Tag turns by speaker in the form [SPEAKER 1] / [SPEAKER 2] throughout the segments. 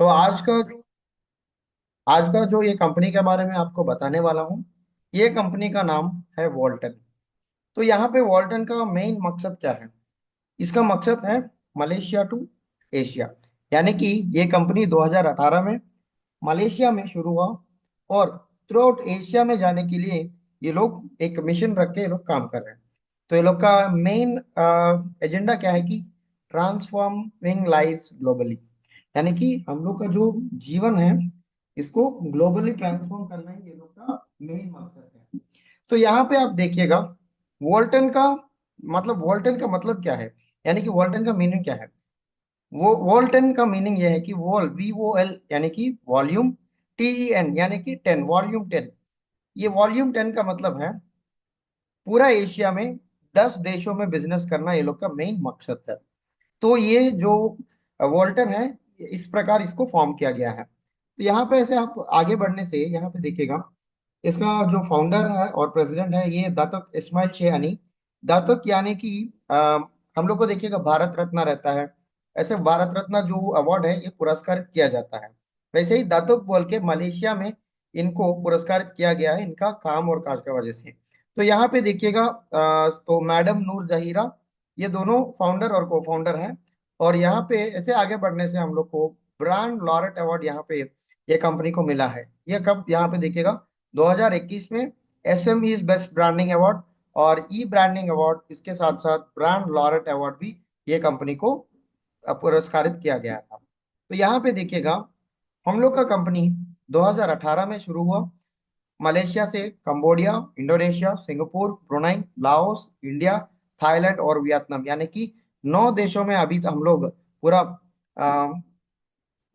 [SPEAKER 1] तो आज का जो ये कंपनी के बारे में आपको बताने वाला हूँ। ये कंपनी का नाम है वॉल्टन। तो यहाँ पे वॉल्टन का मेन मकसद क्या है? इसका मकसद है मलेशिया टू एशिया। यानी कि ये कंपनी 2018 में मलेशिया में शुरू हुआ और थ्रू आउट एशिया में जाने के लिए ये लोग एक मिशन रख के ये लोग काम कर रहे हैं। तो ये लोग का मेन एजेंडा क्या है कि ट्रांसफॉर्मिंग लाइव्स ग्लोबली। यानी कि हम लोग का जो जीवन है इसको ग्लोबली ट्रांसफॉर्म करना ही ये लोग का मेन मकसद है। तो यहाँ पे आप देखिएगा वोल्टन का वोल्टन का मतलब क्या है, यानी कि वोल्टन का मीनिंग क्या है। वो वोल्टन का मीनिंग ये है कि VOL यानी कि वॉल्यूम, TEN यानी कि 10, वॉल्यूम 10। ये वॉल्यूम 10 का मतलब है पूरा एशिया में 10 देशों में बिजनेस करना ये लोग का मेन मकसद है। तो ये जो वोल्टन है इस प्रकार इसको फॉर्म किया गया है। तो यहाँ पे ऐसे आप आगे बढ़ने से यहाँ पे देखिएगा इसका जो फाउंडर है और प्रेसिडेंट है ये दातक इस्माइल शेहानी। दातक यानी कि हम लोग को देखिएगा भारत रत्न रहता है। ऐसे भारत रत्न जो अवार्ड है ये पुरस्कारित किया जाता है। वैसे ही दातक बोल के मलेशिया में इनको पुरस्कारित किया गया है इनका काम और काज की वजह से। तो यहाँ पे देखिएगा तो मैडम नूर जहीरा ये दोनों फाउंडर और को फाउंडर हैं। और यहाँ पे ऐसे आगे बढ़ने से हम लोग को ब्रांड लॉरेट अवार्ड यहाँ पे ये कंपनी को मिला है। ये कब यहाँ पे देखिएगा 2021 में SMEs बेस्ट ब्रांडिंग अवार्ड और ई ब्रांडिंग अवार्ड, इसके साथ साथ ब्रांड लॉरेट अवार्ड भी ये कंपनी को पुरस्कारित किया गया था। तो यहाँ पे देखिएगा हम लोग का कंपनी 2018 में शुरू हुआ मलेशिया से। Cambodia, Indonesia, Singapore, Brunei, Laos, India, Thailand और वियतनाम यानी कि 9 देशों में अभी तो हम लोग पूरा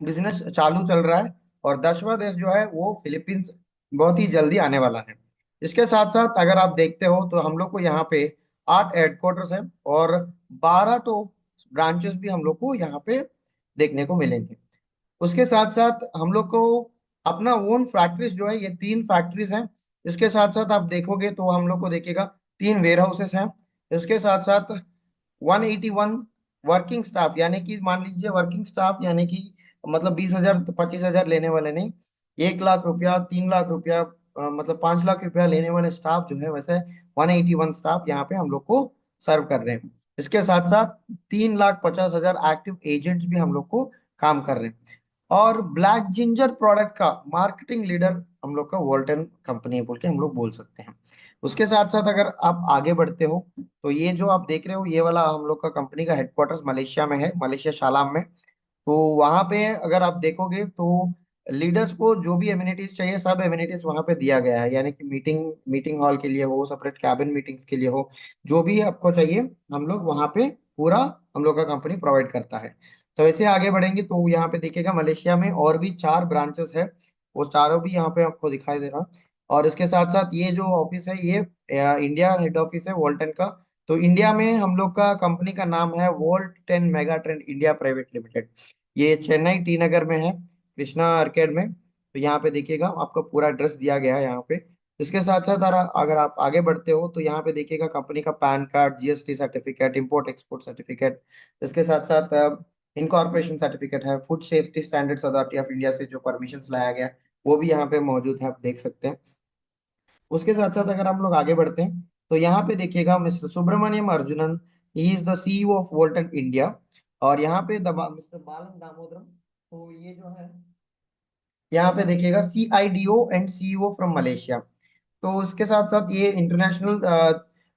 [SPEAKER 1] बिजनेस चालू चल रहा है। और 10वां देश जो है वो फिलीपींस बहुत ही जल्दी आने वाला है। इसके साथ साथ अगर आप देखते हो तो हम लोग को यहाँ पे 8 हेडक्वार्टर्स है और 12 तो ब्रांचेस भी हम लोग को यहाँ पे देखने को मिलेंगे। उसके साथ साथ हम लोग को अपना ओन फैक्ट्रीज जो है ये 3 फैक्ट्रीज हैं। इसके साथ साथ आप देखोगे तो हम लोग को देखिएगा 3 वेयर हाउसेस हैं। इसके साथ साथ 181 वर्किंग स्टाफ, यानी कि मान लीजिए वर्किंग स्टाफ यानी कि 20,000 तो 25,000 लेने वाले नहीं, 1 लाख रुपया, 3 लाख रुपया, 5 लाख रुपया लेने वाले स्टाफ जो है वैसे 181 स्टाफ यहाँ पे हम लोग को सर्व कर रहे हैं। इसके साथ साथ 3,50,000 एक्टिव एजेंट्स भी हम लोग को काम कर रहे हैं। और ब्लैक जिंजर प्रोडक्ट का मार्केटिंग लीडर हम लोग का वोल्टन कंपनी है बोल के हम लोग बोल सकते हैं। उसके साथ साथ अगर आप आगे बढ़ते हो तो ये जो आप देख रहे हो ये वाला हम लोग का कंपनी का हेडक्वार्टर्स मलेशिया में है, मलेशिया शालाम में। तो वहां पे अगर आप देखोगे तो लीडर्स को जो भी एमिनिटीज चाहिए सब एमिनिटीज वहां पे दिया गया है। यानी कि मीटिंग मीटिंग हॉल के लिए हो, सेपरेट कैबिन मीटिंग्स के लिए हो, जो भी आपको चाहिए हम लोग वहां पे पूरा हम लोग का कंपनी प्रोवाइड करता है। तो ऐसे आगे बढ़ेंगे तो यहाँ पे देखिएगा मलेशिया में और भी 4 ब्रांचेस है। वो चारों भी यहाँ पे आपको दिखाई दे रहा। और इसके साथ साथ ये जो ऑफिस है ये इंडिया हेड ऑफिस है वोल्टन का। तो इंडिया में हम लोग का कंपनी का नाम है volt 10 mega trend India private limited. ये चेन्नई टी नगर में है, कृष्णा आर्केड में। तो यहाँ पे देखिएगा आपका पूरा एड्रेस दिया गया है यहाँ पे। इसके साथ साथ अगर आप आगे बढ़ते हो तो यहाँ पे देखिएगा कंपनी का pan card, GST certificate, import export certificate. इसके साथ साथ इनकॉर्पोरेशन सर्टिफिकेट है, food safety standards authority of India से जो परमिशन लाया गया है वो भी यहाँ पे मौजूद है, आप देख सकते हैं। उसके साथ साथ अगर हम लोग आगे बढ़ते हैं तो यहाँ पे देखिएगा mister Subramanyam Arjunan, he is the CEO of Volton India. और यहाँ पे मिस्टर बालन दामोदरम, तो ये जो है यहाँ पे देखिएगा CIDO and CEO from Malaysia. तो उसके साथ साथ ये इंटरनेशनल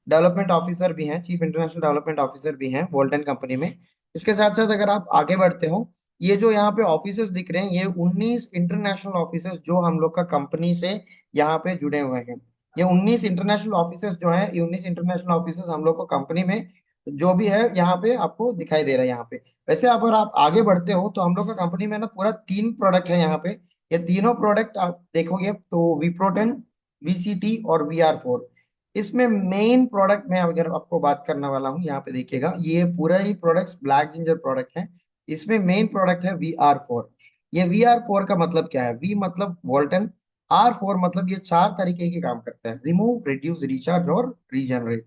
[SPEAKER 1] डेवलपमेंट ऑफिसर भी हैं, चीफ इंटरनेशनल डेवलपमेंट ऑफिसर भी हैं वोल्टन कंपनी में। इसके साथ साथ अगर आप आगे बढ़ते हो ये जो यहाँ पे ऑफिसेस दिख रहे हैं ये 19 इंटरनेशनल ऑफिसेस जो हम लोग का कंपनी से यहाँ पे जुड़े हुए हैं। ये 19 इंटरनेशनल ऑफिसेस जो हैं, ये 19 इंटरनेशनल ऑफिसेस हम लोग को कंपनी में जो भी है यहाँ पे आपको दिखाई दे रहा है यहाँ पे। वैसे अगर आप आगे बढ़ते हो तो हम लोग का कंपनी में ना पूरा 3 प्रोडक्ट है यहाँ पे। ये तीनों प्रोडक्ट आप देखोगे तो विप्रोटेन, VCT और VR4। इसमें मेन प्रोडक्ट में अगर आपको बात करने वाला हूँ यहाँ पे देखिएगा ये पूरा ही प्रोडक्ट्स ब्लैक जिंजर प्रोडक्ट है। इसमें मेन प्रोडक्ट है VR4। ये VR4 का मतलब क्या है? V मतलब वोल्टन, R4 मतलब ये 4 तरीके के काम करता है: रिमूव, रिड्यूस, रिचार्ज और रीजनरेट।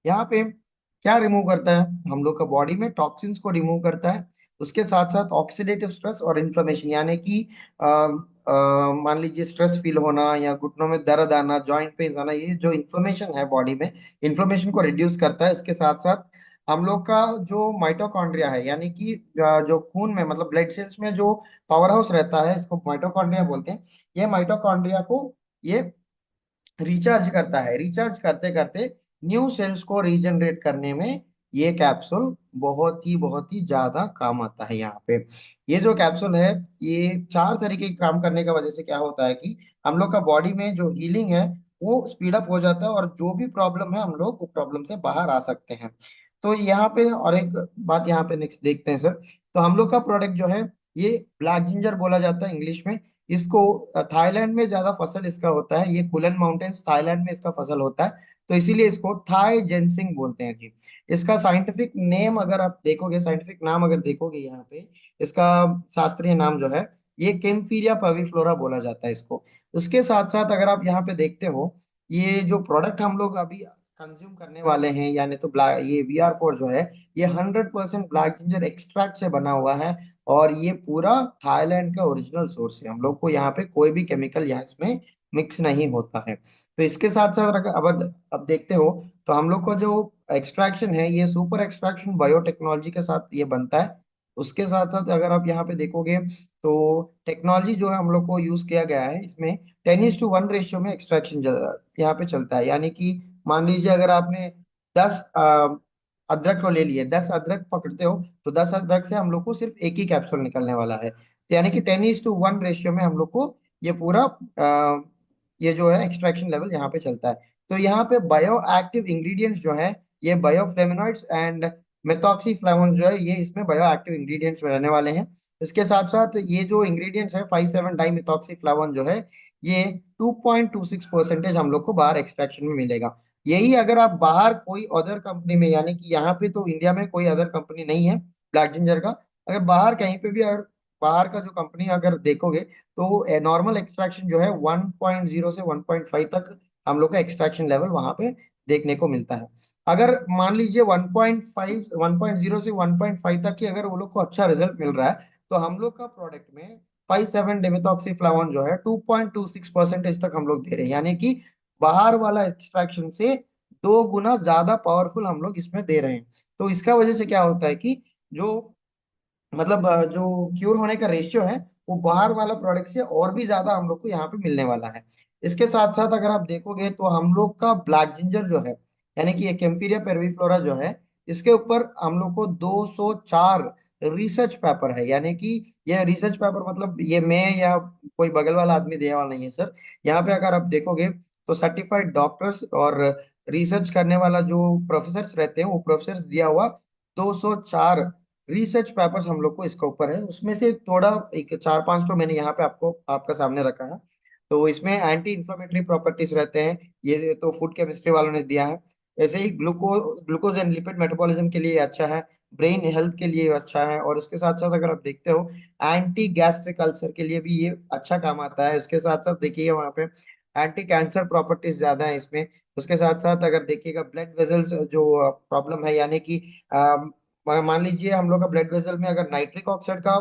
[SPEAKER 1] यहाँ पे क्या रिमूव करता है? हम लोग का बॉडी में टॉक्सिन्स को रिमूव करता है। उसके साथ साथ ऑक्सीडेटिव स्ट्रेस और इन्फ्लेमेशन, यानी कि मान लीजिए स्ट्रेस फील होना या घुटनों में दर्द आना, जॉइंट पेन आना, ये जो इन्फ्लेमेशन है बॉडी में, इन्फ्लेमेशन को रिड्यूस करता है। इसके साथ साथ हम लोग का जो माइटोकॉन्ड्रिया है, यानी कि जो खून में मतलब ब्लड सेल्स में जो पावर हाउस रहता है, इसको माइटोकॉन्ड्रिया बोलते हैं। ये माइटोकॉन्ड्रिया को ये रिचार्ज करता है। रिचार्ज करते करते न्यू सेल्स को रीजनरेट करने में ये कैप्सूल बहुत ही ज्यादा काम आता है यहाँ पे। ये जो कैप्सूल है, ये चार तरीके के काम करने की वजह से क्या होता है कि हम लोग का बॉडी में जो हीलिंग है वो स्पीड अप हो जाता है, और जो भी प्रॉब्लम है हम लोग उस प्रॉब्लम से बाहर आ सकते हैं। तो यहाँ पे और एक बात यहाँ पे नेक्स्ट देखते हैं सर। तो हम लोग का प्रोडक्ट जो है, ये ब्लैक जिंजर बोला जाता है इंग्लिश में इसको। थाईलैंड में ज्यादा फसल इसका होता है, ये कुलन माउंटेन्स थाईलैंड में इसका फसल होता है, तो इसीलिए इसको थाई जेनसिंग बोलते हैं जी। इसका साइंटिफिक नेम अगर आप देखोगे, साइंटिफिक नाम अगर देखोगे यहाँ पे, इसका शास्त्रीय नाम जो है, ये केम्फीरिया पविफ्लोरा बोला जाता है इसको। उसके साथ साथ अगर आप यहाँ पे देखते हो, ये जो प्रोडक्ट हम लोग अभी कंज्यूम करने वाले हैं, यानी तो ब्लैक, ये VR4 जो है, ये 100% ब्लैक जिंजर एक्सट्रैक्ट से बना हुआ है। और ये पूरा थाईलैंड का ओरिजिनल सोर्स है। हम लोग को यहाँ पे कोई भी केमिकल यहाँ इसमें मिक्स नहीं होता है। तो इसके साथ साथ अब देखते हो, तो हम लोग को जो एक्सट्रैक्शन है, ये सुपर एक्सट्रैक्शन बायोटेक्नोलॉजी के साथ ये बनता है। उसके साथ साथ अगर आप यहाँ पे देखोगे, तो टेक्नोलॉजी जो है हम लोग को यूज किया गया है इसमें 10:1 रेशियो में एक्सट्रैक्शन यहाँ पे चलता है। यानी कि मान लीजिए अगर आपने 10 अदरक को ले लिए, 10 अदरक पकड़ते हो, तो 10 अदरक से हम लोग को सिर्फ एक ही कैप्सूल निकलने वाला है। तो यानी कि 10:1 रेशियो में हम लोग को ये पूरा ये जो है एक्सट्रैक्शन लेवल यहाँ पे चलता है। तो यहाँ पे बायो एक्टिव इंग्रेडिएंट्स जो है, ये बायोफ्लेवोनॉइड्स एंड मेथॉक्सीफ्लावोन्स जो है, ये इसमें बायो एक्टिव इंग्रेडिएंट्स में रहने वाले हैं। इसके साथ साथ ये जो इंग्रेडिएंट्स है 5,7 डाइमिथॉक्सीफ्लावोन जो है, ये 2.26% हम लोग को बाहर एक्सट्रैक्शन में मिलेगा। यही अगर आप बाहर कोई अदर कंपनी में, यानी कि यहाँ पे तो इंडिया में कोई अदर कंपनी नहीं है ब्लैक जिंजर का, अगर बाहर कहीं पे भी, अगर बाहर का जो कंपनी अगर देखोगे, तो नॉर्मल एक्सट्रैक्शन जो है 1.0 से 1.5 तक हम लोग का एक्सट्रैक्शन लेवल वहां पे देखने को मिलता है। अगर मान लीजिए 1.5 1.0 से 1.5 तक की अगर वो लोग को अच्छा रिजल्ट मिल रहा है, तो हम लोग का प्रोडक्ट में 5,7 डिमेथॉक्सीफ्लावन जो है 2.26% तक हम लोग दे रहे हैं। यानी कि बाहर वाला एक्सट्रैक्शन से 2 गुना ज्यादा पावरफुल हम लोग इसमें दे रहे हैं। तो इसका वजह से क्या होता है कि जो मतलब जो क्यूर होने का रेशियो है, वो बाहर वाला प्रोडक्ट से और भी ज्यादा हम लोग को यहाँ पे मिलने वाला है। इसके साथ साथ अगर आप देखोगे, तो हम लोग का ब्लैक जिंजर जो है, यानी कि ये कैम्फीरिया पेरवीफ्लोरा जो है, इसके ऊपर हम लोग को 204 रिसर्च पेपर है। यानी कि ये रिसर्च पेपर मतलब ये मैं या कोई बगल वाला आदमी देने वाला नहीं है सर। यहाँ पे अगर आप देखोगे, तो सर्टिफाइड डॉक्टर्स और रिसर्च करने वाला जो प्रोफेसर रहते हैं, वो प्रोफेसर दिया हुआ 204 रिसर्च पेपर्स हम लोग को इसके ऊपर है। उसमें से थोड़ा एक चार पांच तो मैंने यहाँ पे आपको आपका सामने रखा है। तो इसमें एंटी इंफ्लेमेटरी प्रॉपर्टीज रहते हैं, ये तो फूड केमिस्ट्री वालों ने दिया है। ऐसे ही ग्लूकोज एंड लिपिड मेटाबॉलिज्म के लिए अच्छा है, ब्रेन हेल्थ के लिए अच्छा है, और इसके साथ साथ अगर आप देखते हो, एंटी गैस्ट्रिक अल्सर के लिए भी ये अच्छा काम आता है। इसके साथ साथ देखिए वहाँ पे एंटी कैंसर प्रॉपर्टीज ज्यादा है इसमें। उसके साथ साथ अगर देखिएगा ब्लड वेजल्स जो प्रॉब्लम है, यानी कि मान लीजिए हम लोग का ब्लड वेसल में अगर नाइट्रिक ऑक्साइड का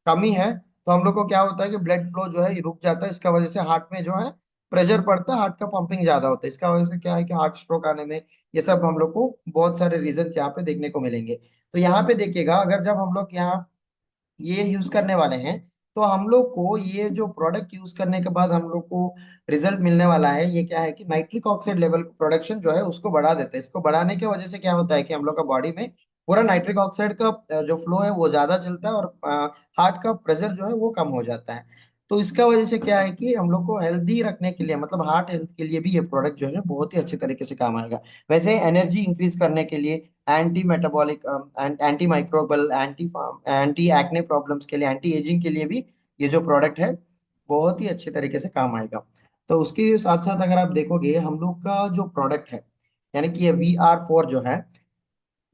[SPEAKER 1] कमी है, तो हम लोग को क्या होता है कि ब्लड फ्लो जो है ये रुक जाता है। इसका वजह से हार्ट में जो है प्रेशर पड़ता है, हार्ट का पंपिंग ज्यादा होता है। इसका वजह से क्या है कि हार्ट स्ट्रोक आने में, ये सब हम लोग को बहुत सारे रीजन यहाँ पे देखने को मिलेंगे। तो यहाँ पे देखिएगा, अगर जब हम लोग यहाँ ये यूज करने वाले हैं, तो हम लोग को ये जो प्रोडक्ट यूज करने के बाद हम लोग को रिजल्ट मिलने वाला है, ये क्या है कि नाइट्रिक ऑक्साइड लेवल प्रोडक्शन जो है उसको बढ़ा देता है। इसको बढ़ाने की वजह से क्या होता है कि हम लोग का बॉडी में पूरा नाइट्रिक ऑक्साइड का जो फ्लो है वो ज्यादा चलता है, और हार्ट का प्रेशर जो है वो कम हो जाता है। तो इसका वजह से क्या है कि हम लोग को हेल्दी रखने के लिए, मतलब हार्ट हेल्थ के लिए भी ये प्रोडक्ट जो है बहुत ही अच्छे तरीके से काम आएगा। वैसे एनर्जी इंक्रीज करने के लिए, anti metabolic, anti microbial, anti acne problems के लिए, एंटी एजिंग के लिए भी ये जो प्रोडक्ट है बहुत ही अच्छे तरीके से काम आएगा। तो उसके साथ साथ अगर आप देखोगे, हम लोग का जो प्रोडक्ट है, यानी कि ये VR4 जो है,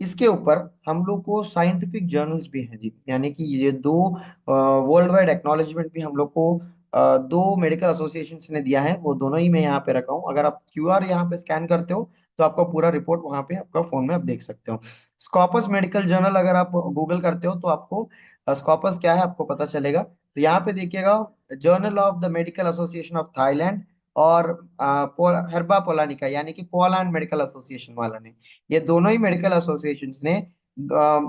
[SPEAKER 1] इसके ऊपर हम लोग को साइंटिफिक जर्नल्स भी हैं जी। यानी कि ये दो वर्ल्ड वाइड एक्नॉलेजमेंट भी हम लोग को दो मेडिकल एसोसिएशन ने दिया है, वो दोनों ही मैं यहाँ पे रखा हूँ। अगर आप क्यूआर यहाँ पे स्कैन करते हो तो आपका पूरा रिपोर्ट वहाँ पे आपका फोन में आप देख सकते हो। स्कॉपस मेडिकल जर्नल अगर आप गूगल करते हो तो आपको स्कॉपस क्या है आपको पता चलेगा। तो यहाँ पे देखिएगा, journal of the medical association of Thailand और हर्बा पोलानिका यानी कि पोलैंड मेडिकल एसोसिएशन वाला ने, ये दोनों ही मेडिकल एसोसिएशन ने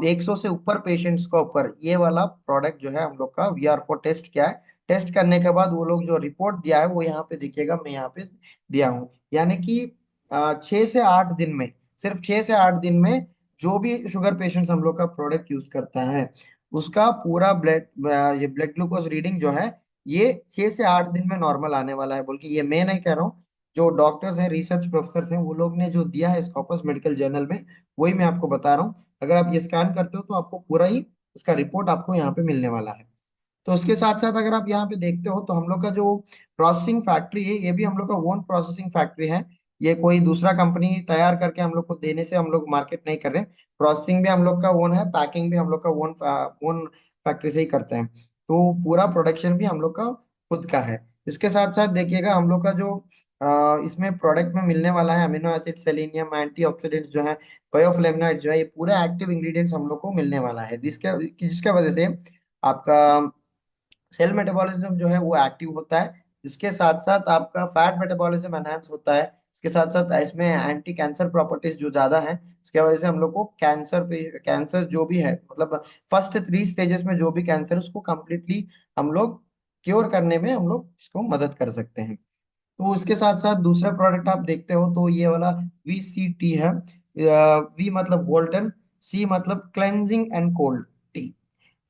[SPEAKER 1] 100 से ऊपर पेशेंट्स को ऊपर ये वाला प्रोडक्ट जो है हम लोग का VR4 टेस्ट किया है। टेस्ट करने के बाद वो लोग जो रिपोर्ट दिया है वो यहाँ पे देखिएगा, मैं यहाँ पे दिया हूँ। यानी कि 6 से 8 दिन में, सिर्फ 6 से 8 दिन में जो भी शुगर पेशेंट्स हम लोग का प्रोडक्ट यूज करता है उसका पूरा ब्लड, ये ब्लड ग्लूकोज रीडिंग जो है ये 6 से 8 दिन में नॉर्मल आने वाला है। बोल के ये मैं नहीं कह रहा हूँ, जो डॉक्टर्स हैं, रिसर्च प्रोफेसर हैं, वो लोग ने जो दिया है स्कॉपस मेडिकल जर्नल में, वही मैं आपको बता रहा हूँ। अगर आप ये स्कैन करते हो तो आपको पूरा ही उसका रिपोर्ट आपको यहाँ पे मिलने वाला है। तो उसके साथ साथ अगर आप यहाँ पे देखते हो तो हम लोग का जो प्रोसेसिंग फैक्ट्री है ये भी हम लोग का ओन प्रोसेसिंग फैक्ट्री है। ये कोई दूसरा कंपनी तैयार करके हम लोग को देने से हम लोग मार्केट नहीं कर रहे। प्रोसेसिंग भी हम लोग का ओन है, पैकिंग भी हम लोग का ओन ओन फैक्ट्री से ही करते हैं। तो पूरा प्रोडक्शन भी हम लोग का खुद का है। इसके साथ साथ देखिएगा हम लोग का जो इसमें प्रोडक्ट में मिलने वाला है अमीनो एसिड, सेलेनियम, एंटीऑक्सीडेंट्स जो है, बायोफ्लेवोनॉइड जो है, ये पूरा एक्टिव इंग्रेडिएंट्स हम लोग को मिलने वाला है, जिसके जिसके वजह से आपका सेल मेटाबॉलिज्म जो है वो एक्टिव होता है। इसके साथ साथ आपका फैट मेटाबॉलिज्म एनहांस होता है। इसके साथ साथ इसमें एंटी कैंसर प्रॉपर्टीज जो ज्यादा है, इसके वजह से हम लोग को कैंसर पे, कैंसर जो भी है मतलब फर्स्ट 3 स्टेजेस में जो भी कैंसर है उसको कम्प्लीटली हम लोग क्योर करने में हम लोग इसको मदद कर सकते हैं। तो उसके साथ साथ दूसरा प्रोडक्ट आप देखते हो तो ये वाला VCT है। वी मतलब वोल्टन, सी मतलब क्लेंजिंग एंड कोल्ड टी।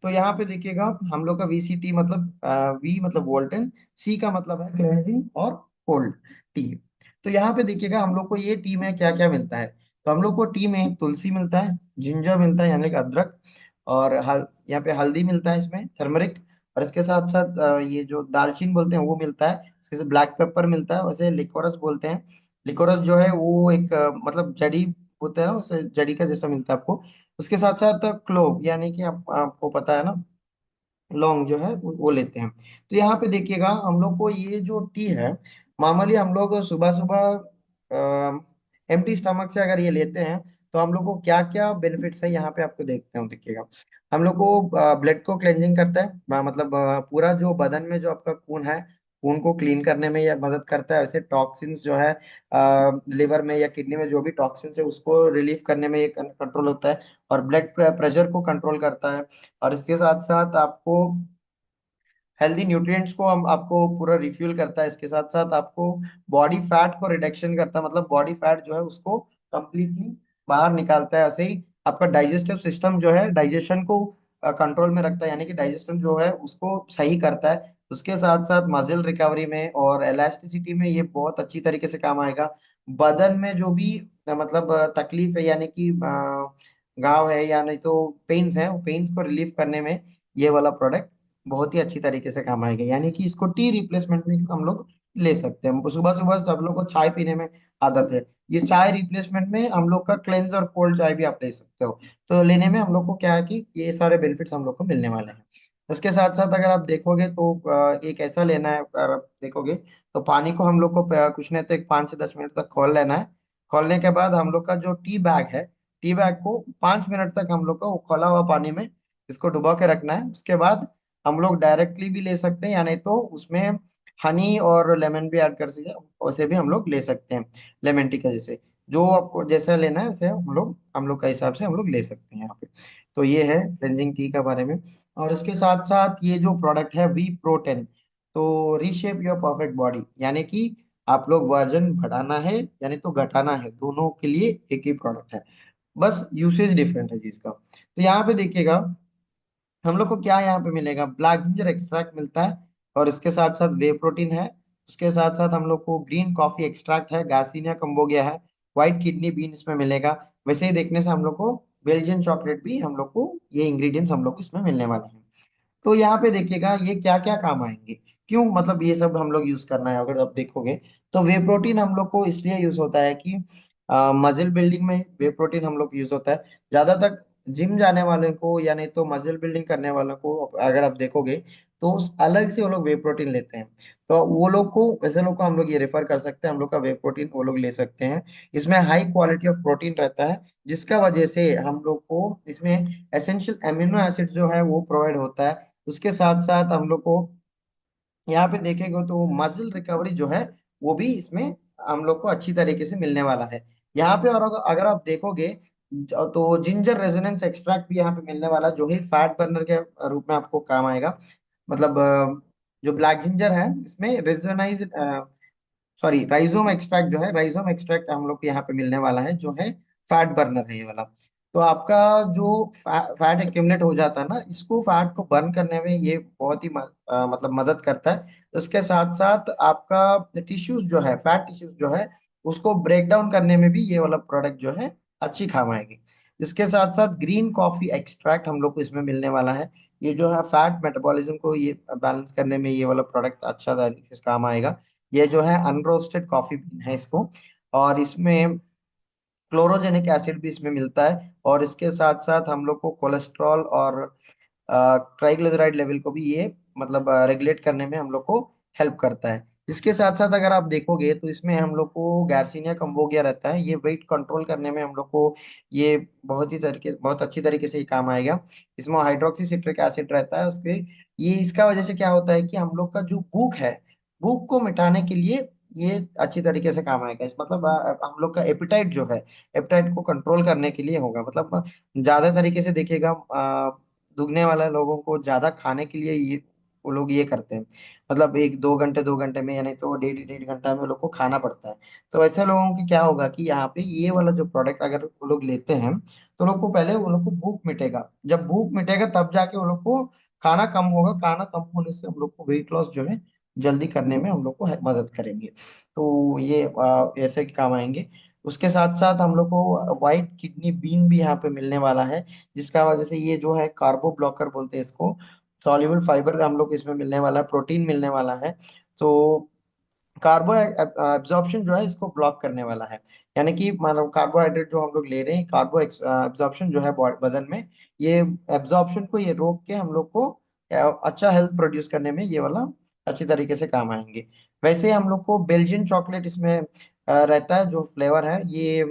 [SPEAKER 1] तो यहाँ पे देखिएगा हम लोग का VCT मतलब वी मतलब वोल्टन, सी का मतलब है क्लेंजिंग और कोल्ड टी। तो यहाँ पे देखिएगा हम लोग को ये टी में क्या क्या मिलता है। तो हम लोग को टी में तुलसी मिलता है, जिंजर मिलता है यानी कि अदरक, और यहाँ पे हल्दी मिलता है, इसमें टर्मरिक, और इसके साथ साथ ये जो दालचीनी बोलते हैं वो मिलता है। इसके साथ ब्लैक पेपर मिलता है, वैसे लिकोरस बोलते हैं। लिकोरस जो है वो एक मतलब जड़ी होता है, उसे जड़ी का जैसा मिलता है आपको। उसके साथ साथ क्लोव यानी कि आपको पता है ना, लौंग जो है वो लेते हैं। तो यहाँ पे देखिएगा हम लोग को ये जो टी है, मामूली हम लोग सुबह सुबह एम्प्टी स्टमक से अगर ये लेते हैं तो हम लोग को क्या क्या बेनिफिट्स है यहाँ पे आपको देखते हैं, देखिएगा। हम लोग को ब्लड को क्लेंजिंग करता है, मतलब पूरा जो बदन में जो आपका खून है, खून को क्लीन करने में यह मदद करता है। वैसे टॉक्सिन्स जो है लिवर में या किडनी में जो भी टॉक्सिन्स है उसको रिलीव करने में ये कंट्रोल होता है, और ब्लड प्रेशर को कंट्रोल करता है। और इसके साथ साथ आपको हेल्दी न्यूट्रिएंट्स को हम आपको पूरा रिफ्यूल करता है। इसके साथ साथ आपको बॉडी फैट को रिडक्शन करता है, मतलब बॉडी फैट जो है उसको कंप्लीटली बाहर निकालता है। ऐसे ही आपका डाइजेस्टिव सिस्टम जो है डाइजेशन को कंट्रोल में रखता है, यानी कि डाइजेशन जो है उसको सही करता है। उसके साथ साथ मसल रिकवरी में और एलास्टिसिटी में ये बहुत अच्छी तरीके से काम आएगा। बदन में जो भी मतलब तकलीफ है, यानी कि घाव है या नहीं तो पेन्स है, वो पेन्स को रिलीफ करने में ये वाला प्रोडक्ट बहुत ही अच्छी तरीके से काम आएगा। यानी कि इसको टी रिप्लेसमेंट में हम लोग ले सकते हैं। सुबह सुबह सब लोग को चाय पीने में आदत है, ये चाय रिप्लेसमेंट में हम लोग का क्लेंज और कोल्ड चाय भी आप ले सकते हो। तो लेने में हम लोग को क्या है कि ये सारे बेनिफिट्स हम लोग को मिलने वाले हैं। उसके साथ साथ अगर आप देखोगे तो एक ऐसा लेना है, अगर आप देखोगे तो पानी को हम लोग को कुछ नहीं तो एक 5 से 10 मिनट तक खोल लेना है। खोलने के बाद हम लोग का जो टी बैग है, टी बैग को 5 मिनट तक हम लोग को खोला हुआ पानी में इसको डुबा के रखना है। उसके बाद हम लोग डायरेक्टली भी ले सकते हैं, या नहीं तो उसमें हनी और लेमन भी ऐड कर सकते हैं, वैसे भी हम लोग ले सकते हैं, लेमन टी का जैसे। जो आपको जैसा लेना है वैसे हम लोग का हिसाब से हम लोग ले सकते हैं यहाँ पे। तो ये है क्लेंजिंग टी का बारे में। और इसके साथ साथ ये जो प्रोडक्ट है वी प्रोटेन, तो रीशेप योर परफेक्ट बॉडी, यानी कि आप लोग वजन बढ़ाना है यानी तो घटाना है, दोनों के लिए एक ही प्रोडक्ट है, बस यूसेज डिफरेंट है जिसका। तो यहाँ पे देखिएगा हम लोग को क्या यहाँ पे मिलेगा, ब्लैक जिंजर एक्सट्रैक्ट मिलता है, और इसके साथ साथ वे प्रोटीन है। उसके साथ साथ हम लोग को ग्रीन कॉफी एक्सट्रैक्ट है, गार्सिनिया कम्बोगिया है, व्हाइट किडनी बीन इसमें मिलेगा। वैसे ही देखने से हम लोग को बेल्जियन चॉकलेट भी हम लोग को, ये इंग्रेडिएंट्स हम लोग को इसमें मिलने वाले हैं। तो यहाँ पे देखिएगा ये क्या क्या काम आएंगे, क्यों मतलब ये सब हम लोग यूज करना है अगर आप देखोगे। तो वे प्रोटीन हम लोग को इसलिए यूज होता है कि मसल बिल्डिंग में वे प्रोटीन हम लोग यूज होता है। ज्यादातर जिम जाने वाले को या नहीं तो मसल बिल्डिंग करने वालों को अगर आप देखोगे तो अलग से वो लोग वे प्रोटीन लेते हैं। तो वो लोग को, वैसे लोग को हम लोग ये रेफर कर सकते हैं, हम लोग का वे प्रोटीन वो लोग ले सकते हैं। इसमें हाई क्वालिटी ऑफ प्रोटीन रहता है, जिसका वजह से हम लोग को इसमें एसेंशियल एमिनो एसिड जो है वो प्रोवाइड होता है। उसके साथ साथ हम लोग को यहाँ पे देखेंगे तो मसल रिकवरी जो है वो भी इसमें हम लोग को अच्छी तरीके से मिलने वाला है। यहाँ पे और अगर अगर आप देखोगे तो जिंजर रेजोनेंस एक्सट्रैक्ट भी यहाँ पे मिलने वाला है, जो ही फैट बर्नर के रूप में आपको काम आएगा। मतलब जो ब्लैक जिंजर है इसमें रेजोनाइज सॉरी राइजोम एक्सट्रैक्ट जो है, राइजोम एक्सट्रैक्ट हम लोग को यहाँ पे मिलने वाला है, जो है फैट बर्नर है ये वाला। तो आपका जो फैट एक्यूमुलेट हो जाता है ना, इसको फैट को बर्न करने में ये बहुत ही मतलब मदद करता है। इसके साथ साथ आपका टिश्यूज जो है, फैट टिश्यूज जो है, उसको ब्रेक डाउन करने में भी ये वाला प्रोडक्ट जो है अच्छी काम आएगी। इसके साथ साथ ग्रीन कॉफी एक्सट्रैक्ट हम लोग को इसमें मिलने वाला है। ये जो है फैट मेटाबॉलिज्म को ये बैलेंस करने में ये वाला प्रोडक्ट अच्छा तरीके से काम आएगा। ये जो है अनरोस्टेड कॉफी बीन है इसको, और इसमें क्लोरोजेनिक एसिड भी इसमें मिलता है। और इसके साथ साथ हम लोग को कोलेस्ट्रॉल और ट्राइग्लिसराइड लेवल को भी ये मतलब रेगुलेट करने में हम लोग को हेल्प करता है। इसके साथ साथ अगर आप देखोगे तो इसमें हम लोग को गार्सिनिया कंबोगिया रहता है, ये वेट कंट्रोल करने में हम लोग को ये बहुत अच्छी तरीके से ये काम आएगा। इसमें हाइड्रोक्सी सिट्रिक एसिड रहता है उसके, ये इसका वजह से क्या होता है कि हम लोग का जो भूख है, भूख को मिटाने के लिए ये अच्छी तरीके से काम आएगा। इस मतलब हम लोग का एपिटाइट जो है, एपिटाइट को कंट्रोल करने के लिए होगा। मतलब ज्यादा तरीके से देखिएगा, दुगने वाले लोगों को ज्यादा खाने के लिए ये वो लोग ये करते हैं। मतलब एक 2 घंटे 2 घंटे में या नहीं तो डेढ़ डेढ़ घंटा में वो लोग को खाना पड़ता है। तो ऐसे लोगों की क्या होगा कि यहाँ पे ये वाला जो प्रोडक्ट अगर वो लोग लेते हैं तो लोग को पहले वो लोग को भूख मिटेगा, जब भूख मिटेगा तब जाके वो लोग को खाना कम होगा। खाना कम होने से हम लोग को वेट लॉस जो है जल्दी करने में हम लोग को मदद करेंगे। तो ये ऐसे काम आएंगे। उसके साथ साथ हम लोग को व्हाइट किडनी बीन भी यहाँ पे मिलने वाला है, जिसका वजह से ये जो है कार्बो ब्लॉकर बोलते हैं इसको, सॉल्युबल फाइबर हम लोग को इसमें मिलने वाला है, प्रोटीन मिलने वाला है। तो कार्बो एब्जॉर्प्शन जो है इसको ब्लॉक करने वाला है। यानी कि मानो कार्बोहाइड्रेट जो हम लोग ले रहे हैं, कार्बो एब्जॉर्प्शन जो है बदन में, ये एब्जॉर्प्शन को ये रोक के हम लोग को अच्छा हेल्थ प्रोड्यूस करने में ये वाला अच्छी तरीके से काम आएंगे। वैसे हम लोग को बेल्जियन चॉकलेट इसमें रहता है, जो फ्लेवर है ये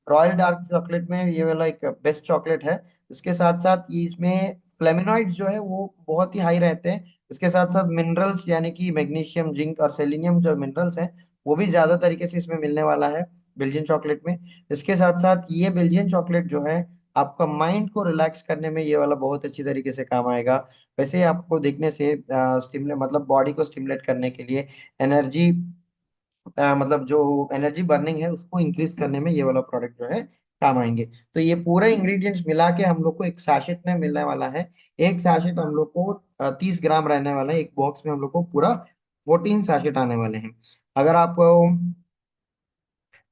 [SPEAKER 1] रॉयल डार्क चॉकलेट में ये वाला एक बेस्ट चॉकलेट है। इसके साथ साथ ये इसमें फ्लेमिनॉइड्स जो है वो बहुत ही हाई रहते हैं। इसके साथ साथ मिनरल्स यानी कि मैग्नीशियम जिंक और सेलेनियम जो मिनरल्स हैं वो भी ज्यादा तरीके से इसमें मिलने वाला है बेल्जियन चॉकलेट में। इसके साथ साथ ये बेल्जियन चॉकलेट जो है आपका माइंड को रिलैक्स करने में ये वाला बहुत अच्छी तरीके से काम आएगा। वैसे ही आपको देखने से स्टिमुलेट मतलब बॉडी को स्टिमुलेट करने के लिए एनर्जी मतलब जो एनर्जी बर्निंग है उसको इंक्रीज करने में ये वाला प्रोडक्ट जो है काम आएंगे। तो ये पूरे इंग्रेडिएंट्स मिला के हम लोग को एक सैशेट में मिलने वाला है। एक सैशेट हम लोग को 30 ग्राम रहने वाला है, एक बॉक्स में हम लोग को पूरा 14 सैशेट आने वाले हैं। अगर आप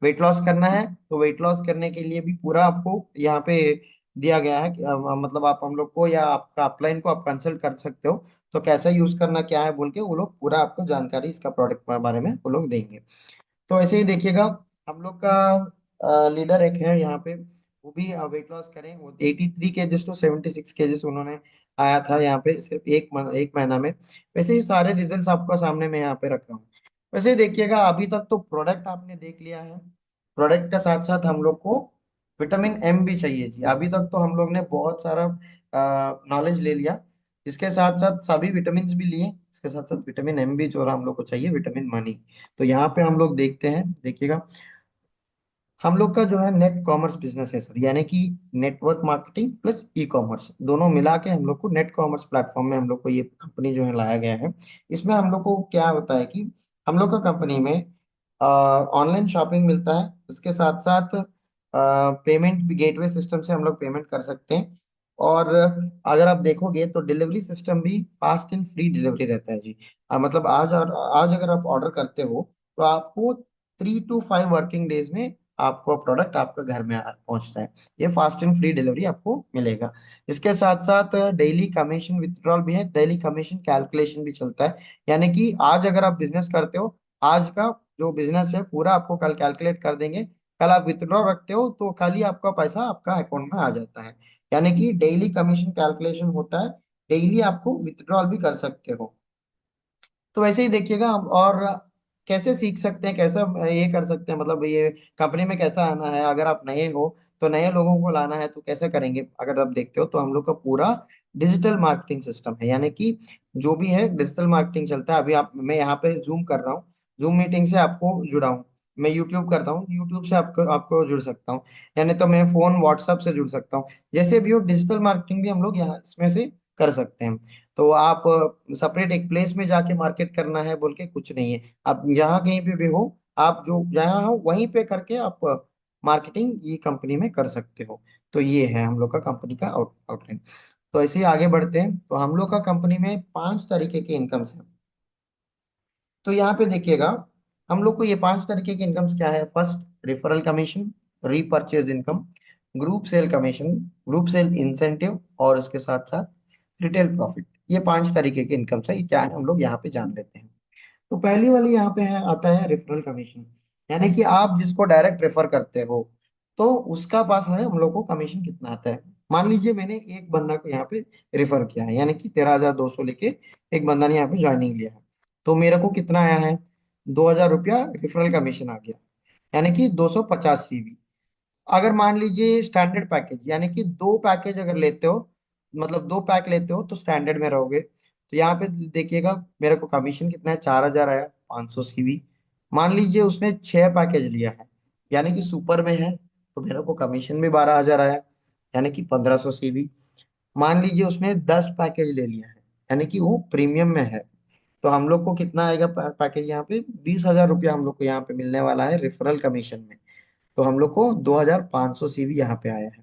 [SPEAKER 1] वेट लॉस करना है तो वेट लॉस करने के लिए भी पूरा आपको यहाँ पे दिया गया है कि मतलब आप हम लोग को या आपका अपलाइन को आप कंसल्ट कर सकते हो। तो कैसा यूज करना क्या है बोल के वो लोग पूरा आपको जानकारी इसका प्रोडक्ट के बारे में वो लोग देंगे। तो ऐसे ही देखिएगा, हम लोग का लीडर एक है यहाँ पे, वो भी वेट लॉस करें, वो 83 केजीज टू 76 केजीज उन्होंने आया था यहाँ पे सिर्फ एक महीना में। वैसे ही सारे रिजल्ट्स आपको सामने मैं यहाँ पे रख रहा हूँ। वैसे ही देखिएगा, अभी तक तो प्रोडक्ट आपने देख लिया है। प्रोडक्ट के साथ साथ हम लोग को विटामिन एम भी चाहिए जी। अभी तक तो हम लोग ने बहुत सारा नॉलेज ले लिया, इसके साथ साथ सभी विटामिन भी लिए, इसके साथ साथ विटामिन एम भी जो हम लोग को चाहिए, विटामिन मनी। तो यहाँ पे हम लोग देखते हैं, देखिएगा हम लोग का जो है नेट कॉमर्स बिजनेस है सर, यानी कि network marketing plus e commerce दोनों मिला के हम लोग को नेट कॉमर्स प्लेटफॉर्म में हम लोग को ये कंपनी जो है लाया गया है। इसमें हम लोग को क्या होता है कि हम लोग का कंपनी में ऑनलाइन शॉपिंग मिलता है, इसके साथ साथ पेमेंट गेटवे सिस्टम से हम लोग पेमेंट कर सकते हैं। और अगर आप देखोगे तो डिलीवरी सिस्टम भी फास्ट एंड फ्री डिलीवरी रहता है जी। मतलब आज अगर आप ऑर्डर करते हो तो आपको 3 to 5 वर्किंग डेज में आपको प्रोडक्ट आपका घर में पहुंचता है। ये फास्ट एंड फ्री डिलीवरी आपको मिलेगा। इसके साथ साथ डेली कमीशन विथड्रॉल भी है, डेली कमीशन कैलकुलेशन भी चलता है। यानी कि आज अगर आप बिजनेस करते हो, आज का जो बिजनेस है पूरा आपको कल कैलकुलेट कर देंगे। कल आप विथड्रॉ रखते हो तो कल ही आपका पैसा आपका अकाउंट में आ जाता है। यानी कि डेली कमीशन कैलकुलेशन होता है, डेली आपको विथड्रॉल भी कर सकते हो। तो वैसे ही देखिएगा हम। और कैसे सीख सकते हैं, कैसे हम ये कर सकते हैं, मतलब ये कंपनी में कैसा आना है, अगर आप नए हो तो नए लोगों को लाना है तो कैसे करेंगे, अगर आप देखते हो तो हम लोग का पूरा डिजिटल मार्केटिंग सिस्टम है। यानी कि जो भी है डिजिटल मार्केटिंग चलता है। अभी आप, मैं यहाँ पे जूम कर रहा हूँ, जूम मीटिंग से आपको जुड़ा हूँ। मैं यूट्यूब करता हूँ, यूट्यूब से आपको आपको जुड़ सकता हूँ। यानी तो मैं फोन व्हाट्सएप से जुड़ सकता हूँ। जैसे भी हो डिजिटल मार्केटिंग भी हम लोग यहाँ इसमें से कर सकते हैं। तो आप सेपरेट एक प्लेस में जाके मार्केट करना है बोल के कुछ नहीं है। आप यहाँ कहीं पे भी हो, आप जो जहाँ हो वहीं पे करके आप मार्केटिंग ये कंपनी में कर सकते हो। तो ये है हम लोग का कंपनी का आउटलाइन। तो ऐसे ही आगे बढ़ते हैं। तो हम लोग का कंपनी में 5 तरीके के इनकम्स हैं। तो यहाँ पे देखिएगा, हम लोग को ये 5 तरीके के इनकम्स क्या है। First, referral commission, repurchase income, group sale commission, group sale incentive, और इसके साथ साथ रिटेल प्रॉफिट। ये 5 तरीके के इनकम्स है, ये क्या है हम लोग यहाँ पे जान लेते हैं। तो पहली वाली यहाँ पे है, आता है रेफरल कमीशन। यानी कि आप जिसको डायरेक्ट रेफर करते हो तो उसका पास है हम लोग को कमीशन कितना आता है। मान लीजिए मैंने एक बंदा को यहाँ पे रेफर किया है, यानी कि 13,200 लेके एक बंदा ने यहाँ पे ज्वाइनिंग लिया है। तो मेरे को कितना आया है, 2,000 रुपया रेफरल कमीशन आ गया, यानी कि 250 CV। अगर मान लीजिए स्टैंडर्ड पैकेज, यानी कि 2 पैकेज अगर लेते हो, मतलब 2 पैक लेते हो तो स्टैंडर्ड में रहोगे, तो यहाँ पे देखिएगा मेरे को कमीशन कितना है, 4,000 आया, 500 CV। मान लीजिए उसने 6 पैकेज लिया है, यानी कि सुपर में है, तो मेरे को कमीशन भी 12,000 आया, यानी कि 1,500 CV। मान लीजिए उसने 10 पैकेज ले लिया है, यानी कि वो प्रीमियम में है, तो हम लोग को कितना आएगा पैकेज यहाँ पे, 20,000 रुपया हम लोग को यहाँ पे मिलने वाला है रेफरल कमीशन में। तो हम लोग को 2,500 CV यहाँ पे आया है।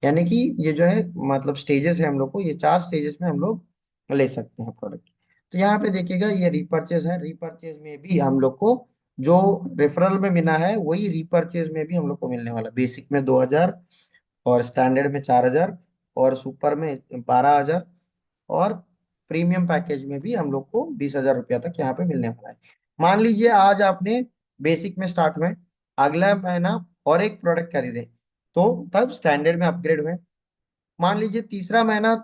[SPEAKER 1] यानी कि ये जो है, मतलब स्टेजेस है हम लोग को, ये 4 स्टेजेस में हम लोग ले सकते हैं प्रोडक्ट। तो यहाँ पे देखिएगा ये रिपर्चेज है, रिपर्चेज में भी हम लोग को जो रेफरल में मिला है वही रिपर्चेज में भी हम लोग को मिलने वाला। बेसिक में 2,000, और स्टैंडर्ड में 4,000, और सुपर में 12,000, और प्रीमियम पैकेज में भी हम लोग को 20,000 रुपया तक यहाँ पे मिलने वाला है। मान लीजिए आज आपने बेसिक में स्टार्ट में, अगला महीना और एक प्रोडक्ट खरीदे, तो तब स्टैंडर्ड में अपग्रेड हुए। मान लीजिए तीसरा महीना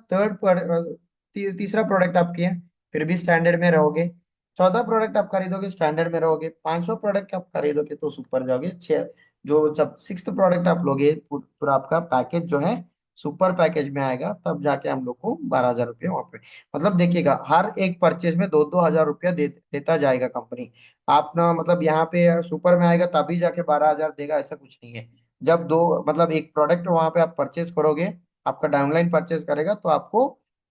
[SPEAKER 1] तीसरा प्रोडक्ट आप किए, फिर भी स्टैंडर्ड में रहोगे। 14 प्रोडक्ट आप खरीदोगे, स्टैंडर्ड में रहोगे। 500 प्रोडक्ट आप खरीदोगे तो सुपर जाओगे। छह, जो सब सिक्स प्रोडक्ट आप लोगे, पूरा आपका पैकेज जो है सुपर पैकेज में आएगा, तब जाके हम लोग को 12,000 रुपये वहाँ पे। मतलब देखिएगा हर एक परचेज में 2-2 हजार रुपया देता जाएगा कंपनी। आप ना, मतलब यहाँ पे सुपर में आएगा तभी जाके 12,000 देगा, ऐसा कुछ नहीं है। जब दो, मतलब एक प्रोडक्ट वहां पे आप परचेज करोगे, आपका डाउनलाइन परचेज करेगा तो आपको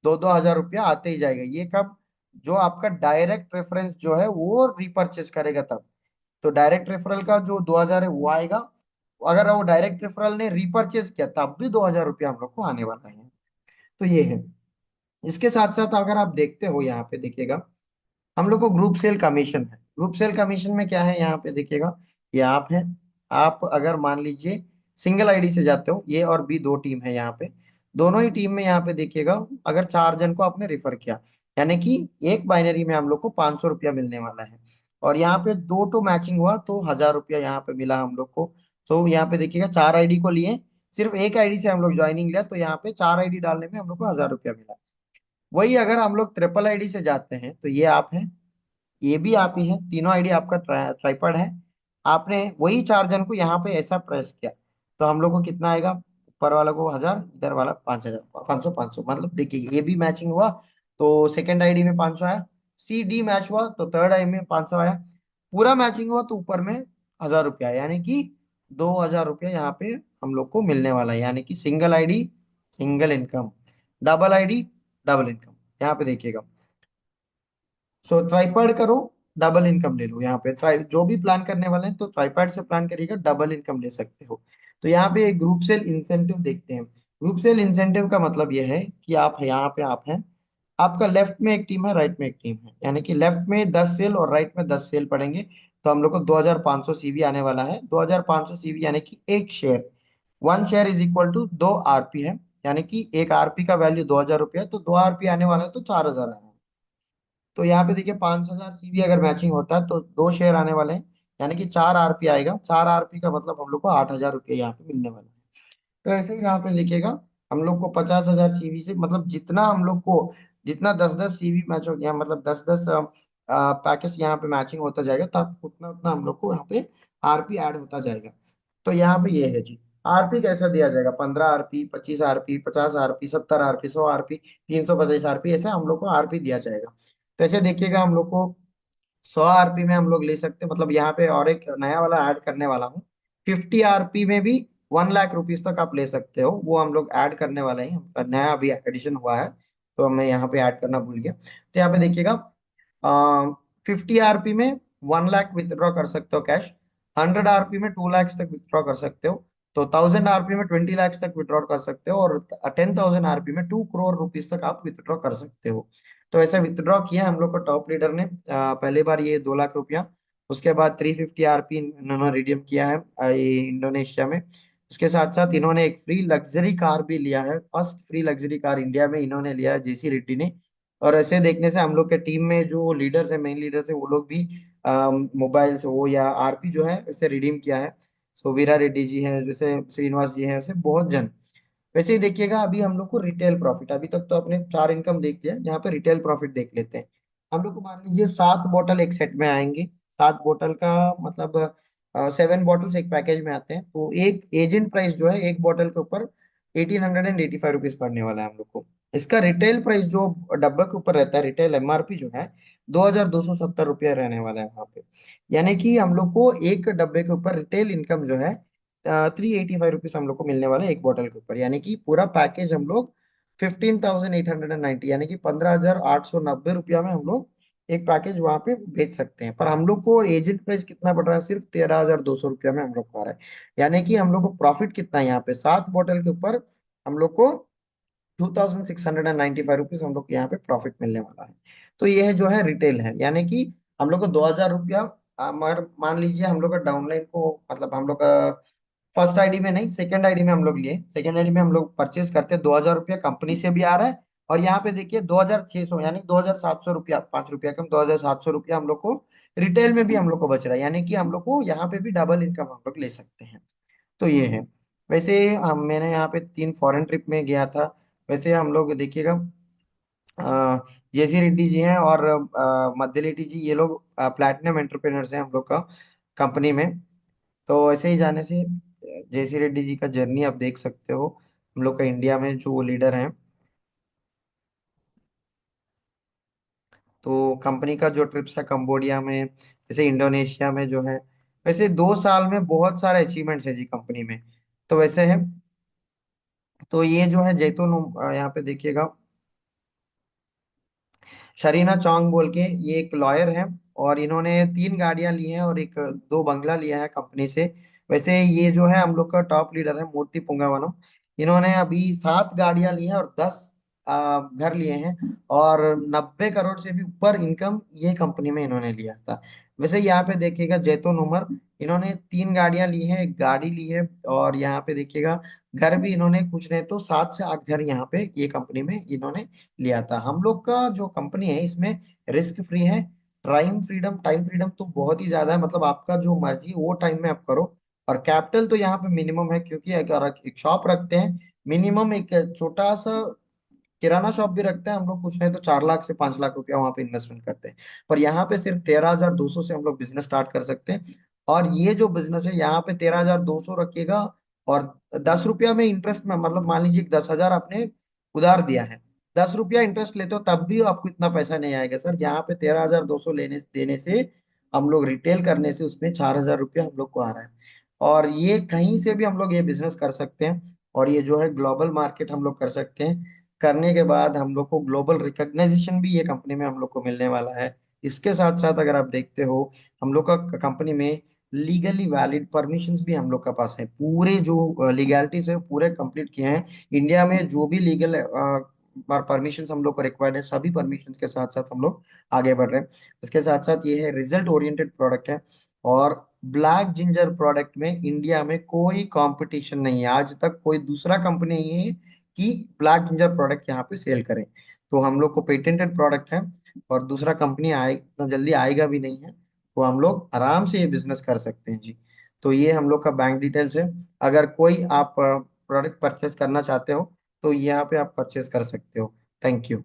[SPEAKER 1] 2-2 हजार रुपया आते ही जाएगा। ये कब, जो आपका डायरेक्ट रेफरेंस जो है वो रिपर्चेज करेगा तब। तो डायरेक्ट रेफरल का जो 2,000 है वो आएगा। अगर वो डायरेक्ट रेफरल ने रिपर्चेज किया तब भी 2,000 रुपया हम लोग को आने वाला है। तो ये है। इसके साथ साथ अगर आप देखते हो यहाँ पे देखिएगा, हम लोग को ग्रुप सेल कमीशन है। ग्रुप सेल कमीशन में क्या है यहाँ पे देखिएगा, ये आप है। आप अगर मान लीजिए सिंगल आईडी से जाते हो, ये और बी दो टीम है यहाँ पे, दोनों ही टीम में यहाँ पे देखिएगा, अगर 4 जन को आपने रिफर किया, यानी कि एक बाइनरी में हम लोग को 500 रुपया मिलने वाला है। और यहाँ पे 2 मैचिंग हुआ तो 1,000 रुपया यहाँ पे मिला हम लोग को। तो यहाँ पे देखिएगा 4 आईडी को लिए, सिर्फ एक आईडी से हम लोग ज्वाइनिंग लिया, तो यहाँ पे 4 आईडी डालने में हम लोग को 1,000 रुपया मिला। वही अगर हम लोग ट्रिपल आईडी से जाते हैं, तो ये आप हैं, ये भी आप ही हैं, तीनों आईडी आपका ट्राइपॉड है। आपने वही 4 जन को यहाँ पे ऐसा प्रेस किया, तो हम लोग को कितना आएगा, ऊपर वाला को 1,000, इधर वाला 5,000, 500 500, मतलब देखिए ये भी मैचिंग हुआ तो सेकंड आईडी में 500 आया। सी डी मैच हुआ तो थर्ड आईडी में 500 आया। पूरा मैचिंग हुआ तो ऊपर में 1,000 रुपया, यानी कि 2,000 रुपया यहाँ पे हम लोग को मिलने वाला है। यानी कि single ID single income, double ID double income. यहाँ पे देखिएगा, सो ट्राइपैड करो, डबल इनकम ले लो। यहाँ पे ट्राई जो भी प्लान करने वाले हैं तो ट्राइपैड से प्लान करिएगा, डबल इनकम ले सकते हो। तो यहाँ पे एक ग्रुप सेल इंसेंटिव देखते हैं। ग्रुप सेल इंसेंटिव का मतलब यह है कि आप यहाँ पे आप हैं, आपका लेफ्ट में एक टीम है, राइट में एक टीम है, यानी कि लेफ्ट में 10 सेल और राइट में 10 सेल पड़ेंगे। तो हम लोग को 2,500 CV आने वाला है। 2,500 CV यानी कि एक share, 1 share is equal to 2 RP है। यानी कि एक आरपी का वैल्यू 2,000 रुपया है, तो 2 RP आने वाला है तो 4,000 आने वाला है। तो यहाँ पे देखिए 5,000 CV अगर मैचिंग होता है तो 2 शेयर आने वाले हैं, यानी कि 4 RP आएगा। 4 RP का मतलब हम लोग को 8,000 रुपये यहाँ पे मिलने वाला है। तो ऐसे ही यहाँ पे देखिएगा, हम लोग को 50,000 सीवी से मतलब जितना हम लोग को, जितना 10-10 सीवी मैच हो गया, मतलब 10-10 पैकेज यहाँ पे मैचिंग होता जाएगा, तब उतना उतना हम लोग को यहाँ पे आरपी ऐड होता जाएगा। तो यहाँ पे ये है जी। आरपी कैसा दिया जाएगा? 15 RP, 25 RP, 50 RP, 70 RP, 100 RP, 325 RP, ऐसे हम लोग को आरपी दिया जाएगा। तो ऐसे देखिएगा हम लोग को 100 आरपी में हम लोग ले सकते हैं, मतलब यहाँ पे और एक नया वाला ऐड करने वाला हूँ। 50 आरपी में भी 1 लाख रुपीज तक आप ले सकते हो, वो हम लोग ऐड करने वाले हैं, नया अभी एडिशन हुआ है। तो मैं यहाँ पे ऐड करना भूल गया। तो यहाँ पे देखिएगा 50 आरपी में 1 लाख विथड्रॉ कर सकते हो कैश। 100 आरपी में 2 लाख तक विथड्रॉ कर सकते हो। तो 1000 आरपी में 20 लाख तक विथड्रॉ कर सकते हो, और 10,000 आरपी में 2 करोड़ रुपीज तक आप विथड्रॉ कर सकते हो। तो ऐसा विथड्रॉ किया हम लोग को टॉप लीडर ने पहली बार ये 2 लाख रुपया। उसके बाद 350 आरपी इन्होंने रिडीम किया है ये इंडोनेशिया में। उसके साथ साथ इन्होंने एक फ्री लग्जरी कार भी लिया है, first free luxury car India में इन्होंने लिया है, जेसी रेड्डी ने। और ऐसे देखने से हम लोग के टीम में जो लीडर्स है, मेन लीडर्स है, वो लोग भी मोबाइल से वो या आरपी जो है इसे रिडीम किया है। सो वीरा रेड्डी जी हैं, जैसे श्रीनिवास जी हैं, ऐसे बहुत जन। वैसे ही देखिएगा अभी हम लोग को रिटेल प्रॉफिट, अभी तक तो अपने चार इनकम देख लिया, यहाँ पे रिटेल प्रॉफिट देख लेते हैं। हम लोग को मान लीजिए 7 बोतल एक सेट में आएंगे। 7 बोतल का मतलब 7 बॉटल्स एक पैकेज में आते हैं, तो एक एजेंट प्राइस जो है एक बोतल के ऊपर 1885 रुपीज पड़ने वाला है हम लोग को। इसका रिटेल प्राइस जो डब्बे के ऊपर रहता है, रिटेल एमआरपी जो है 2270 रुपया रहने वाला है वहां पे। यानी कि हम लोग को एक डब्बे के ऊपर रिटेल इनकम जो है 385 रुपीज हम लोग को मिलने वाला है एक बोतल के ऊपर। यानी कि पूरा पैकेज हम लोग 15,890, यानी कि 15,890 रुपया में हम लोग एक पैकेज वहां पे बेच सकते हैं। पर हम लोग को एजेंट प्राइस कितना पड़ रहा है? सिर्फ 13,200 रुपया में हम लोग को आ रहा है। यानी कि हम लोग को प्रॉफिट कितना है यहाँ पे? 7 बोतल के ऊपर हम लोग को 2,695 रुपीज हम लोग को यहाँ पे प्रॉफिट मिलने वाला है। तो ये है जो है रिटेल है, यानी कि हम लोग को 2,000 रुपया, मगर मान लीजिए हम लोग का डाउनलाइन को, मतलब हम लोग का फर्स्ट आईडी में नहीं, सेकंड आईडी में हम लोग लिए, सेकंड आईडी में हम लोग परचेज करते, 2,000 रुपया कंपनी से भी आ रहा है। और यहाँ पे देखिए 2,600, यानी 2,700 रुपया, 5 रुपया कम, 2,700 रुपया हम लोग को रिटेल में भी हम लोग को बच रहा है। यानी कि हम लोग को यहाँ पे भी डबल इनकम हम लोग ले सकते हैं। तो ये है। वैसे मैंने यहाँ पे 3 फॉरेन ट्रिप में गया था। वैसे हम लोग देखिएगा जेसी रेड्डी जी हैं और मध्य लेटी जी, ये लोग प्लैटिनम एंटरप्रेन्योर्स हैं हम लोग का कंपनी में। तो ऐसे ही जाने से जेसी रेड्डी जी का जर्नी आप देख सकते हो, हम लोग का इंडिया में जो वो लीडर हैं। तो कंपनी का जो ट्रिप्स था कंबोडिया में, जैसे इंडोनेशिया में जो है, वैसे 2 साल में बहुत सारे अचीवमेंट्स है जी कंपनी में। तो वैसे है। तो ये जो है जैतून, यहाँ पे देखिएगा शरीना चौंग बोल के, ये एक लॉयर है। और इन्होंने 3 गाड़ियां ली हैं और एक 2 बंगला लिया है कंपनी से। वैसे ये जो है हम लोग का टॉप लीडर है मूर्ति पुंगावानो। इन्होंने अभी 7 गाड़ियां ली हैं और 10 घर लिए हैं। और 90 करोड़ से भी ऊपर इनकम ये कंपनी में इन्होंने लिया था। वैसे यहाँ पे देखिएगा जैतून उमर, इन्होंने 3 गाड़ियां ली हैं, एक गाड़ी ली है। और यहाँ पे देखिएगा घर भी इन्होंने कुछ नहीं तो 7 से 8 घर यहाँ पे ये कंपनी में इन्होंने लिया था। हम लोग का जो कंपनी है इसमें रिस्क फ्री है। टाइम फ्रीडम तो बहुत ही ज्यादा है, मतलब आपका जो मर्जी वो टाइम में आप करो। और कैपिटल तो यहाँ पे मिनिमम है, क्योंकि अगर एक शॉप रखते हैं, मिनिमम एक छोटा सा किराना शॉप भी रखते हैं हम लोग, कुछ नहीं तो 4 लाख से 5 लाख रुपया वहां पे इन्वेस्टमेंट करते हैं। पर यहाँ पे सिर्फ 13,200 से हम लोग बिजनेस स्टार्ट कर सकते हैं। और ये जो बिजनेस है यहाँ पे 13,200 रखिएगा। और 10 रुपया में इंटरेस्ट में, मतलब मान लीजिए 10,000 आपने उधार दिया है, 10 रुपया इंटरेस्ट लेते हो तब भी आपको इतना पैसा नहीं आएगा सर। यहाँ पे 13,200 लेने देने से, हम लोग रिटेल करने से उसमें 4,000 रुपया हम लोग को आ रहा है। और ये कहीं से भी हम लोग ये बिजनेस कर सकते हैं। और ये जो है ग्लोबल मार्केट हम लोग कर सकते हैं। करने के बाद हम लोग को ग्लोबल रिकग्नाइजेशन भी ये कंपनी में हम लोग को मिलने वाला है। इसके साथ साथ अगर आप देखते हो, हम लोग का कंपनी में लीगली वैलिड परमिशंस भी हम लोग के पास है, पूरे जो लीगैलिटीज है पूरे कंप्लीट किए हैं। इंडिया में जो भी लीगल परमिशंस हम लोग को रिक्वायर्ड है, सभी परमिशंस के साथ साथ हम लोग आगे बढ़ रहे हैं। उसके साथ साथ ये है रिजल्ट ओरिएंटेड प्रोडक्ट है। और ब्लैक जिंजर प्रोडक्ट में इंडिया में कोई कंपटीशन नहीं है, आज तक कोई दूसरा कंपनी नहीं है कि ब्लैक जिंजर प्रोडक्ट यहाँ पे सेल करें। तो हम लोग को पेटेंटेड प्रोडक्ट है। और दूसरा कंपनी आए इतना जल्दी आएगा भी नहीं है। तो हम लोग आराम से ये बिजनेस कर सकते हैं जी। तो ये हम लोग का बैंक डिटेल्स है। अगर कोई आप प्रोडक्ट परचेस करना चाहते हो तो यहाँ पे आप परचेज कर सकते हो। Thank you.